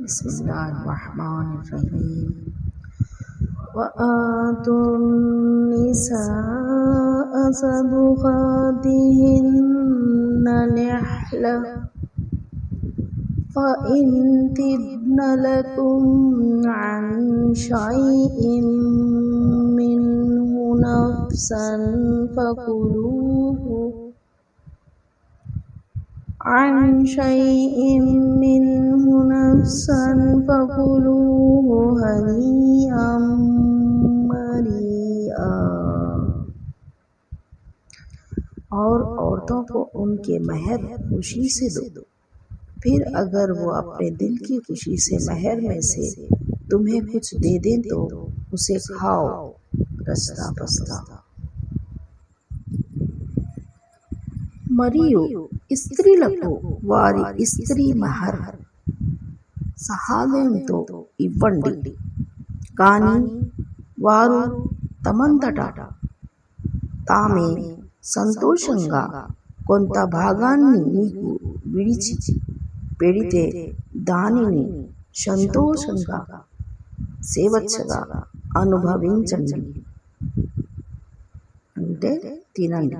बिस्मिल्लाहिर्रहमानिर्रहीम। वआतुन्निसाअ सदुक़ातिहिन्न निह्ला फ़इन तिब्न लकुम अन शैइन मिन्हु नफ्सन फ़कुलूहु हनीअम मरीआ। और औरतों को उनके महर खुशी से दो, फिर अगर वो अपने दिल की खुशी से महर में से तुम्हें कुछ दे दें तो उसे खाओ रस्ता बस्ता। మరియు స్త్రీలకు వారి స్త్రీ మహర్ సహాయంతో ఇవ్వండి, కానీ వారు తమంతట తామే సంతోషంగా కొంత భాగాన్ని మీకు విడిచి పెడితే దానిని సంతోషంగా స్వేచ్ఛగా అనుభవించండి, అంటే తినండి.